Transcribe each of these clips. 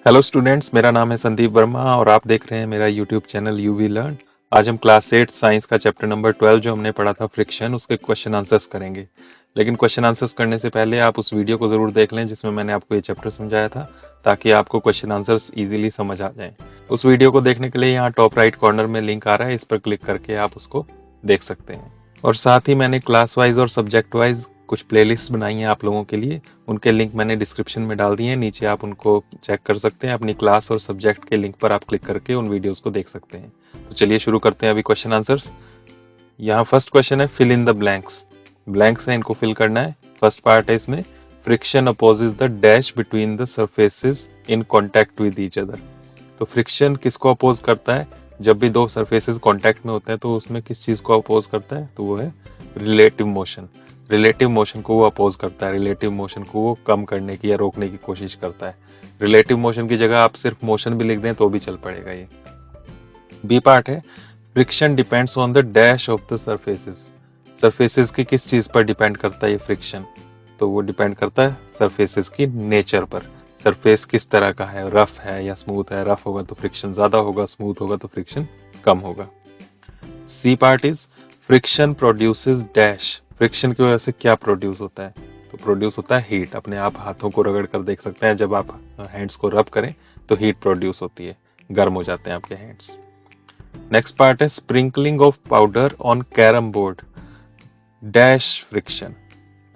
Hello students, मेरा नाम है संदीप वर्मा और आप देख रहे हैं मेरा यूट्यूब चैनल यूवी लर्न। आज हम क्लास 8 साइंस का चैप्टर नंबर 12 जो हमने पढ़ा था फ्रिक्शन, उसके क्वेश्चन आंसर्स करेंगे। लेकिन क्वेश्चन आंसर्स करने से पहले आप उस वीडियो को ज़रूर देख लें जिसमें मैंने आपको ये चैप्टर समझाया था, ताकि आपको क्वेश्चन आंसर्स ईजिली समझ आ जाएं। उस वीडियो को देखने के लिए यहाँ टॉप राइट कॉर्नर में लिंक आ रहा है, इस पर क्लिक करके आप उसको देख सकते हैं। और साथ ही मैंने क्लास वाइज और सब्जेक्ट वाइज कुछ प्लेलिस्ट बनाई हैं आप लोगों के लिए, उनके लिंक मैंने डिस्क्रिप्शन में डाल दिए हैं, नीचे आप उनको चेक कर सकते हैं। अपनी क्लास और सब्जेक्ट के लिंक पर आप क्लिक करके उन वीडियोस को देख सकते हैं। तो चलिए शुरू करते हैं अभी क्वेश्चन आंसर्स। यहाँ फर्स्ट क्वेश्चन है fill in the blanks. Blanks है, इनको फिल करना है। फर्स्ट पार्ट है इसमें, friction opposes the dash between the surfaces in contact with each other. तो फ्रिक्शन किसको अपोज करता है? जब भी दो सरफेसेस कांटेक्ट में होते हैं तो उसमें किस चीज को अपोज करता है? तो वो है रिलेटिव मोशन। रिलेटिव मोशन को वो अपोज करता है, रिलेटिव मोशन को वो कम करने की या रोकने की कोशिश करता है। रिलेटिव मोशन की जगह आप सिर्फ मोशन भी लिख दें तो भी चल पड़ेगा ये। बी पार्ट है, friction depends on the dash of the surfaces. Surfaces की किस चीज पर डिपेंड करता है ये फ्रिक्शन? तो वो डिपेंड करता है सरफेसेस की नेचर पर। सरफेस किस तरह का है, रफ है या स्मूथ है? रफ होगा तो फ्रिक्शन ज्यादा होगा, स्मूथ होगा तो फ्रिक्शन कम होगा। C part is, friction produces dash. Friction की वजह से क्या प्रोड्यूस होता है? तो प्रोड्यूस होता है हीट। अपने आप हाथों को रगड़ कर देख सकते हैं, जब आप हैंड्स को रब करें तो हीट प्रोड्यूस होती है, गर्म हो जाते हैं आपके हैंड्स। नेक्स्ट पार्ट है, sprinkling of powder on carrom board dash friction.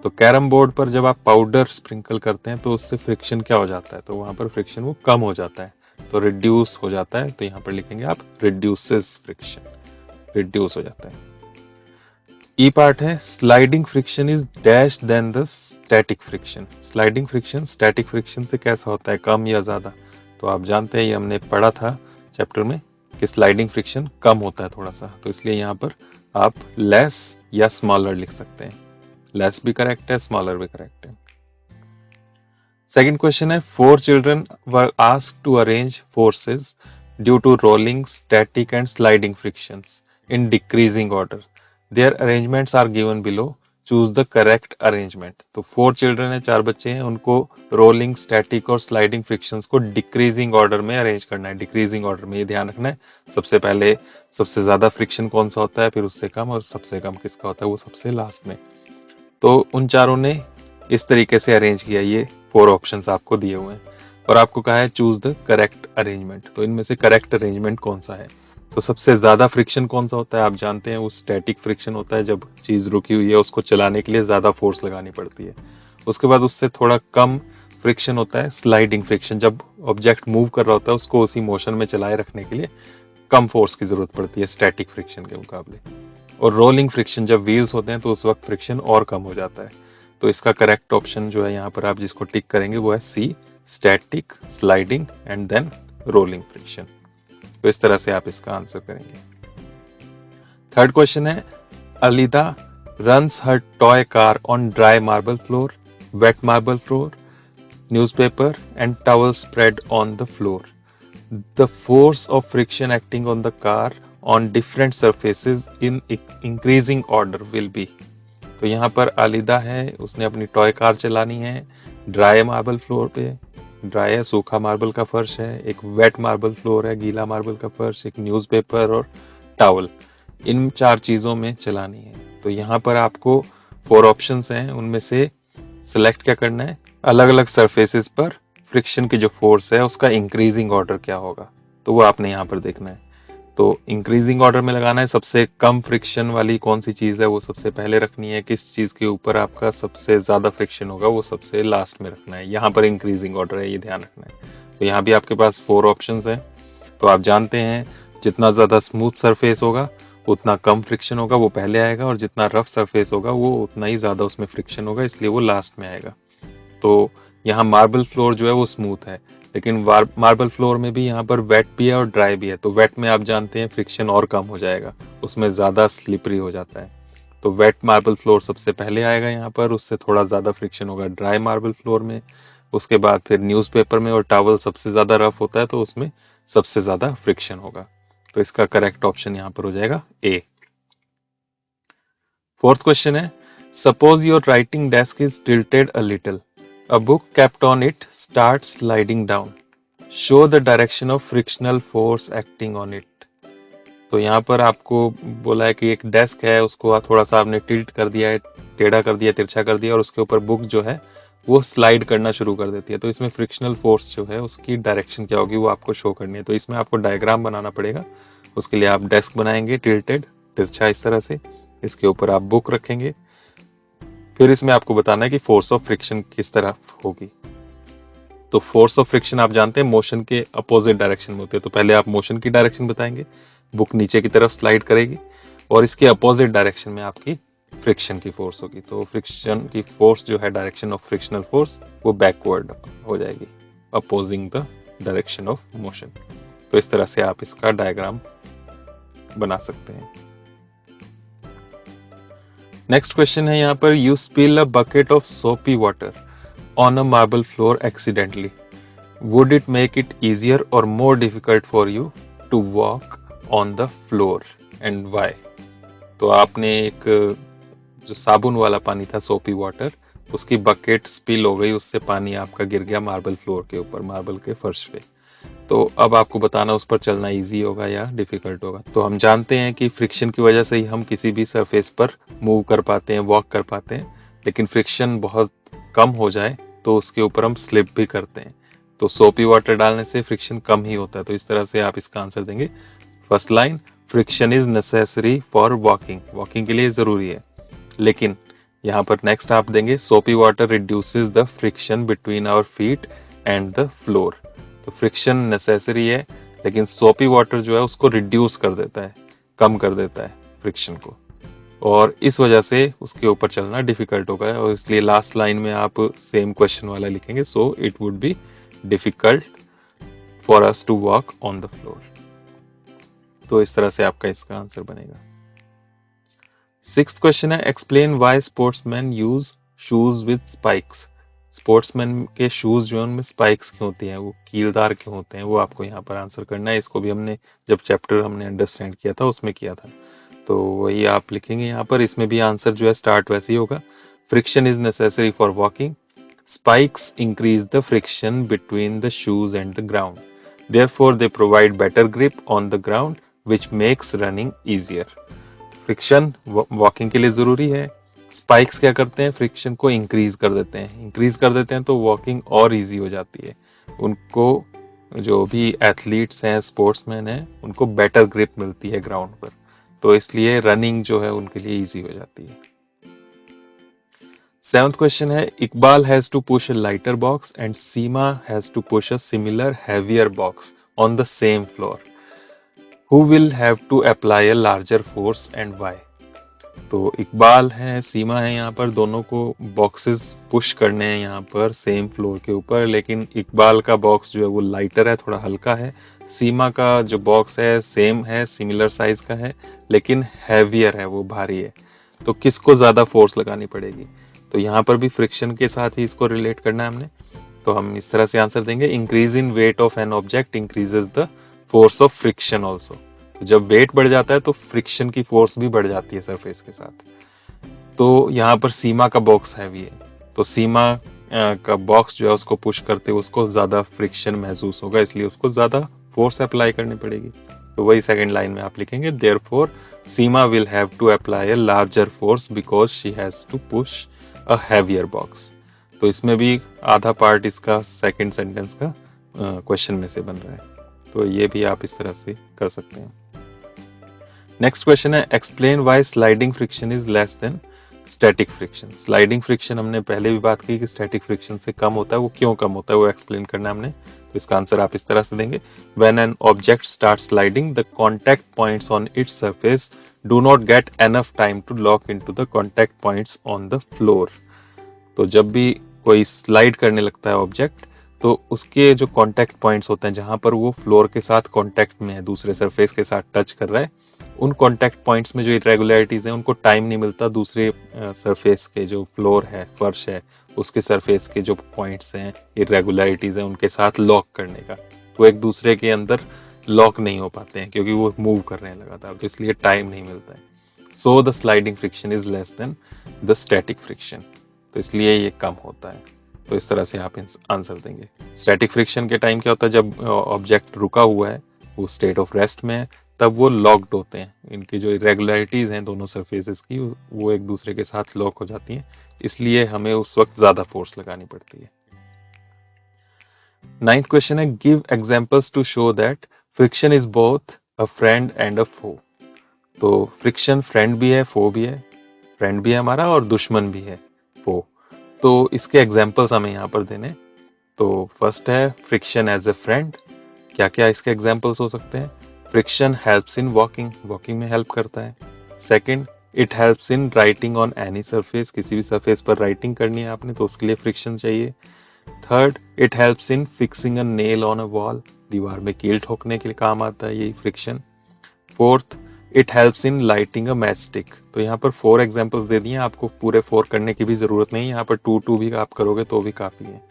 तो कैरम बोर्ड पर जब आप पाउडर स्प्रिंकल करते हैं तो उससे फ्रिक्शन क्या हो जाता है? तो वहां पर फ्रिक्शन वो कम हो जाता है, तो रिड्यूस हो जाता है। तो यहाँ पर लिखेंगे आप रिड्यूसेस फ्रिक्शन, रिड्यूस हो जाता है। ई पार्ट है, sliding friction is dash then the static friction. Sliding friction static friction से कैसा होता है, कम या ज्यादा? तो आप जानते हैं, ये हमने पढ़ा था चैप्टर में कि स्लाइडिंग फ्रिक्शन कम होता है थोड़ा सा, तो इसलिए यहाँ पर आप लेस या स्मॉलर लिख सकते हैं। लेस भी करेक्ट है, स्मॉलर भी करेक्ट है। सेकंड क्वेश्चन है, 4 children were asked to arrange forces due to rolling, static and sliding frictions in decreasing order. Their arrangements are given below, choose the correct arrangement. तो 4 children है, 4 बच्चे हैं, उनको rolling, static और sliding frictions को decreasing order में arrange करना है। डिक्रीजिंग ऑर्डर में ये ध्यान रखना है, सबसे पहले सबसे ज्यादा फ्रिक्शन कौन सा होता है, फिर उससे कम, और सबसे कम किसका होता है, वो सबसे लास्ट में। तो उन चारों ने इस तरीके से अरेंज किया। ये 4 ऑप्शंस आपको दिए हुए हैं और आपको कहा है चूज द करेक्ट अरेंजमेंट। तो इनमें से करेक्ट अरेंजमेंट कौन सा है? तो सबसे ज्यादा फ्रिक्शन कौन सा होता है? आप जानते हैं वो स्टैटिक फ्रिक्शन होता है, जब चीज रुकी हुई है उसको चलाने के लिए ज्यादा फोर्स लगानी पड़ती है। उसके बाद उससे थोड़ा कम फ्रिक्शन होता है स्लाइडिंग फ्रिक्शन, जब ऑब्जेक्ट मूव कर रहा होता है उसको उसी मोशन में चलाए रखने के लिए कम फोर्स की जरूरत पड़ती है स्टैटिक फ्रिक्शन के मुकाबले। और रोलिंग फ्रिक्शन, जब व्हील्स होते हैं तो उस वक्त फ्रिक्शन और कम हो जाता है। तो इसका करेक्ट ऑप्शन जो है यहाँ पर आप जिसको टिक करेंगे वो है C, static, sliding and then rolling friction. तो इस तरह से आप इसका आंसर करेंगे। थर्ड क्वेश्चन है, Alida runs her toy car on dry marble floor, wet marble floor, newspaper and towel spread on the floor. The force of friction acting on the car on different surfaces in increasing order will be। तो यहाँ पर आलिदा है, उसने अपनी toy car चलानी है dry marble floor पे। Dry है, सूखा मार्बल का फर्श है। एक वेट मार्बल फ्लोर है, गीला मार्बल का फर्श। एक न्यूज़पेपर और टॉवल, इन 4 चीजों में चलानी है। तो यहाँ पर आपको 4 ऑप्शंस हैं, उनमें से सिलेक्ट क्या करना है? अलग अलग सरफेसेस पर फ्रिक्शन की जो फोर्स है उसका इंक्रीजिंग ऑर्डर क्या होगा, तो वो आपने यहाँ पर देखना है। तो इंक्रीजिंग ऑर्डर में लगाना है, सबसे कम फ्रिक्शन वाली कौन सी चीज है वो सबसे पहले रखनी है। किस चीज के ऊपर आपका सबसे ज्यादा फ्रिक्शन होगा वो सबसे लास्ट में रखना है। यहाँ पर इंक्रीजिंग ऑर्डर है, ये ध्यान रखना है। तो यहाँ भी आपके पास 4 ऑप्शंस हैं। तो आप जानते हैं जितना ज्यादा स्मूथ सरफेस होगा उतना कम फ्रिक्शन होगा, वो पहले आएगा, और जितना रफ सरफेस होगा वो उतना ही ज्यादा उसमें फ्रिक्शन होगा, इसलिए वो लास्ट में आएगा। तो यहाँ मार्बल फ्लोर जो है वो स्मूथ है, लेकिन मार्बल फ्लोर में भी यहाँ पर वेट भी है और ड्राई भी है। तो वेट में आप जानते हैं फ्रिक्शन और कम हो जाएगा, उसमें ज्यादा स्लिपरी हो जाता है। तो वेट मार्बल फ्लोर सबसे पहले आएगा यहाँ पर, उससे थोड़ा ज्यादा फ्रिक्शन होगा ड्राई मार्बल फ्लोर में। उसके बाद फिर न्यूज़पेपर में और टॉवल सबसे ज्यादा रफ होता है, तो उसमें सबसे ज्यादा फ्रिक्शन होगा। तो इसका करेक्ट ऑप्शन यहाँ पर हो जाएगा ए। फोर्थ क्वेश्चन है, suppose your writing desk is tilted a little, a book kept on it starts sliding down, show the direction of frictional force acting on it. तो यहाँ पर आपको बोला है कि एक डेस्क है, उसको थोड़ा सा आपने टिल्ट कर दिया है, टेढ़ा कर दिया, तिरछा कर दिया, और उसके ऊपर बुक जो है वो स्लाइड करना शुरू कर देती है। तो इसमें फ्रिक्शनल फोर्स जो है उसकी डायरेक्शन क्या होगी वो आपको शो करनी है। तो इसमें आपको डायग्राम बनाना पड़ेगा। उसके लिए आप डेस्क बनाएंगे टिल्टेड, तिरछा इस तरह से, इसके ऊपर आप बुक रखेंगे। फिर इसमें आपको बताना है कि फोर्स ऑफ फ्रिक्शन किस तरह होगी। तो फोर्स ऑफ फ्रिक्शन आप जानते हैं मोशन के अपोजिट डायरेक्शन में होते हैं। तो पहले आप मोशन की डायरेक्शन बताएंगे, बुक नीचे की तरफ स्लाइड करेगी, और इसके अपोजिट डायरेक्शन में आपकी फ्रिक्शन की फोर्स होगी। तो फ्रिक्शन की फोर्स जो है, डायरेक्शन ऑफ फ्रिक्शनल फोर्स, वो बैकवर्ड हो जाएगी, opposing the direction of motion. तो इस तरह से आप इसका डायग्राम बना सकते हैं। नेक्स्ट क्वेश्चन है यहाँ पर, you spill a bucket of soapy water on a marble floor accidentally, would it make it easier or more difficult for you to walk on the floor and why. तो आपने एक जो साबुन वाला पानी था, सोपी वाटर, उसकी बकेट स्पिल हो गई, उससे पानी आपका गिर गया मार्बल फ्लोर के ऊपर, मार्बल के फर्श पे। तो अब आपको बताना उस पर चलना इजी होगा या डिफिकल्ट होगा। तो हम जानते हैं कि फ्रिक्शन की वजह से ही हम किसी भी सरफेस पर मूव कर पाते हैं, वॉक कर पाते हैं, लेकिन फ्रिक्शन बहुत कम हो जाए तो उसके ऊपर हम स्लिप भी करते हैं। तो सोपी वाटर डालने से फ्रिक्शन कम ही होता है। तो इस तरह से आप इसका आंसर देंगे। First line, friction is necessary for walking, walking के लिए जरूरी है, लेकिन यहाँ पर नेक्स्ट आप देंगे, soapy water reduces the friction between our feet and the floor. तो फ्रिक्शन नेसेसरी है, लेकिन सोपी वाटर जो है उसको रिड्यूस कर देता है, कम कर देता है फ्रिक्शन को, और इस वजह से उसके ऊपर चलना डिफिकल्ट होगा। और इसलिए लास्ट लाइन में आप सेम क्वेश्चन वाला लिखेंगे, so it would be difficult for us to walk on the floor. तो इस तरह से आपका इसका आंसर बनेगा। सिक्स्थ क्वेश्चन है, explain why sportsman use shoes with spikes. Sportsman के शूज जो है उनमें स्पाइक्स क्यों होती हैं, वो कीलदार क्यों होते हैं, वो आपको यहाँ पर आंसर करना है। इसको भी हमने जब चैप्टर हमने अंडरस्टैंड किया था उसमें किया था, तो वही आप लिखेंगे यहाँ पर। इसमें भी आंसर जो है स्टार्ट वैसे ही होगा, friction is necessary for walking, spikes increase the friction between the shoes and the ground, therefore they provide better grip on the ground which makes running easier. Friction walking के लिए जरूरी है, spikes क्या करते हैं, friction को increase कर देते हैं, इंक्रीज कर देते हैं तो वॉकिंग और इजी हो जाती है उनको। जो भी एथलीट्स हैं, स्पोर्ट्समैन हैं, उनको बेटर ग्रिप मिलती है ग्राउंड पर, तो इसलिए रनिंग जो है उनके लिए इजी हो जाती है। सेवंथ क्वेश्चन है, Iqbal has to push a lighter box and Seema has to push a similar heavier box on the same floor, who will have to apply a larger force and why. तो इकबाल है, सीमा है, यहाँ पर दोनों को बॉक्सेस पुश करने हैं यहाँ पर सेम फ्लोर के ऊपर, लेकिन इकबाल का बॉक्स जो है वो लाइटर है, थोड़ा हल्का है। सीमा का जो बॉक्स है सेम है, सिमिलर साइज का है, लेकिन हैवियर है, वो भारी है। तो किसको ज्यादा फोर्स लगानी पड़ेगी। तो यहाँ पर भी फ्रिक्शन के साथ ही इसको रिलेट करना है हमने। तो हम इस तरह से आंसर देंगे, increase in weight of an object increases the force of friction also. तो जब वेट बढ़ जाता है तो फ्रिक्शन की फोर्स भी बढ़ जाती है सरफेस के साथ। तो यहाँ पर सीमा का बॉक्स हैवी है, तो सीमा का बॉक्स जो है उसको पुश करते हुए उसको ज्यादा फ्रिक्शन महसूस होगा, इसलिए उसको ज्यादा फोर्स अप्लाई करनी पड़ेगी। तो वही सेकंड लाइन में आप लिखेंगे, therefore Seema will have to apply a larger force because she has to push a heavier box. तो इसमें भी आधा पार्ट इसका सेकंड सेंटेंस का क्वेश्चन में से बन रहा है, तो ये भी आप इस तरह से कर सकते हैं। नेक्स्ट क्वेश्चन है, explain why sliding friction is less than static friction. Sliding friction हमने पहले भी बात की कि स्टैटिक फ्रिक्शन से कम होता है, वो क्यों कम होता है वो एक्सप्लेन करना है हमने। तो इसका आंसर आप इस तरह से देंगे, when an object start sliding the contact points on its surface do not get enough time to lock into the contact points on the floor. तो जब भी कोई स्लाइड करने लगता है ऑब्जेक्ट, तो उसके जो कांटेक्ट पॉइंट्स होते हैं जहां पर वो फ्लोर के साथ कांटेक्ट में है, दूसरे सरफेस के साथ टच कर रहा है, उन कांटेक्ट पॉइंट्स में जो इरेगुलरिटीज हैं उनको टाइम नहीं मिलता दूसरे सरफेस के, जो फ्लोर है, फर्श है, उसके सरफेस के जो पॉइंट्स हैं, इरेगुलरिटीज हैं, उनके साथ लॉक करने का। वो एक दूसरे के अंदर लॉक नहीं हो पाते हैं क्योंकि वो मूव कर रहे हैं लगातार, तो इसलिए टाइम नहीं मिलता है। So the sliding friction is less than the static friction, तो इसलिए ये कम होता है। तो इस तरह से आप आंसर देंगे। स्टैटिक फ्रिक्शन के टाइम क्या होता है, जब ऑब्जेक्ट रुका हुआ है, वो स्टेट ऑफ रेस्ट में है, तब वो लॉक्ड होते हैं। इनकी जो इरेगुलरिटीज हैं दोनों सरफेसेस की, वो एक दूसरे के साथ लॉक हो जाती हैं, इसलिए हमें उस वक्त ज्यादा फोर्स लगानी पड़ती है। 9th क्वेश्चन है, give examples to show that friction is both a friend and a foe. तो फ्रिक्शन फ्रेंड भी है, फो भी है। फ्रेंड भी है हमारा और दुश्मन भी है, फो। तो इसके एग्जांपल्स हमें यहाँ पर देने। तो फर्स्ट है फ्रिक्शन एज अ फ्रेंड। क्या क्या इसके एग्जांपल्स हो सकते हैं? Friction helps in walking, walking में हेल्प करता है। Second, it helps in writing on any surface, किसी भी सरफेस पर राइटिंग करनी है आपने तो उसके लिए फ्रिक्शन चाहिए। Third, it helps in fixing a nail on a wall, दीवार में कील ठोकने के लिए काम आता है यही friction. Fourth, it helps in lighting a match stick. तो यहाँ पर 4 एग्जांपल्स दे दिए, आपको पूरे 4 करने की भी जरूरत नहीं, यहाँ पर 2 भी आप करोगे तो भी काफी है।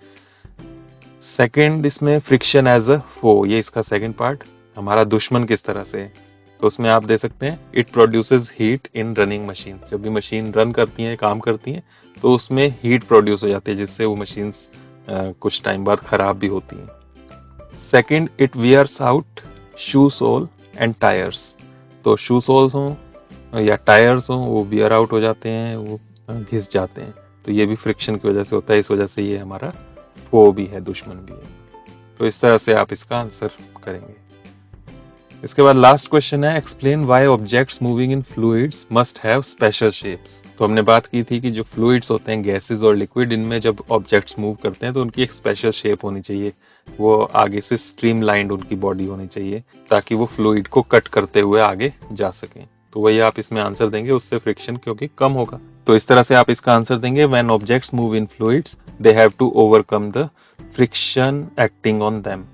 सेकंड, इसमें फ्रिक्शन एज अ फो, ये इसका सेकंड पार्ट, हमारा दुश्मन किस तरह से है। तो उसमें आप दे सकते हैं, it produces heat in running machine. जब भी मशीन रन करती हैं, काम करती हैं, तो उसमें हीट प्रोड्यूस हो जाती है, जिससे वो मशीन्स कुछ टाइम बाद खराब भी होती हैं। Second, it wears out shoe sole and tyres. तो शू सोल्स हों या टायर्स हों, वो वियर आउट हो जाते हैं, वो घिस जाते हैं, तो ये भी फ्रिक्शन की वजह से होता है। इस वजह से ये हमारा वो भी है, दुश्मन भी है। तो इस तरह से आप इसका आंसर करेंगे। इसके बाद लास्ट क्वेश्चन है, explain why objects moving in fluids must have special shapes. तो हमने बात की थी कि जो फ्लूइड्स होते हैं, गैसेस और लिक्विड, इनमें जब ऑब्जेक्ट्स मूव करते हैं तो उनकी एक स्पेशल शेप होनी चाहिए। वो आगे से स्ट्रीमलाइंड उनकी बॉडी होनी चाहिए, ताकि वो फ्लूइड को कट करते हुए आगे जा सकें। तो वही आप इसमें आंसर देंगे, उससे फ्रिक्शन क्योंकि कम होगा। तो इस तरह से आप इसका आंसर देंगे, when objects move in fluids they have to overcome the friction acting on them.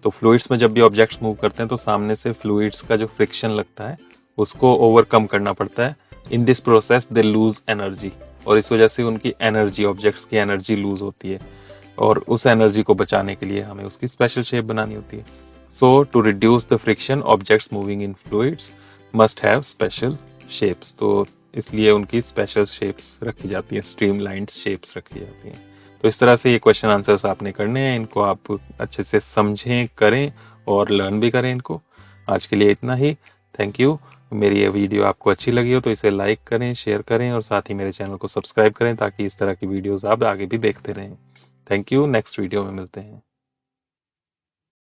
तो फ्लूइड्स में जब भी ऑब्जेक्ट्स मूव करते हैं तो सामने से फ्लूइड्स का जो फ्रिक्शन लगता है उसको ओवरकम करना पड़ता है। In this process they lose energy, और इस वजह से उनकी एनर्जी, ऑब्जेक्ट्स की एनर्जी लूज होती है, और उस एनर्जी को बचाने के लिए हमें उसकी स्पेशल शेप बनानी होती है। So to reduce the friction, objects moving in fluids must have special shapes. तो इसलिए उनकी स्पेशल शेप्स रखी जाती है, स्ट्रीमलाइंड शेप्स रखी जाती हैं। तो इस तरह से ये क्वेश्चन आंसर्स आपने करने हैं, इनको आप अच्छे से समझें, करें और लर्न भी करें इनको। आज के लिए इतना ही। Thank you. मेरी ये वीडियो आपको अच्छी लगी हो तो इसे लाइक करें, शेयर करें और साथ ही मेरे चैनल को सब्सक्राइब करें, ताकि इस तरह की वीडियोस आप आगे भी देखते रहें। Thank you. नेक्स्ट वीडियो में मिलते हैं।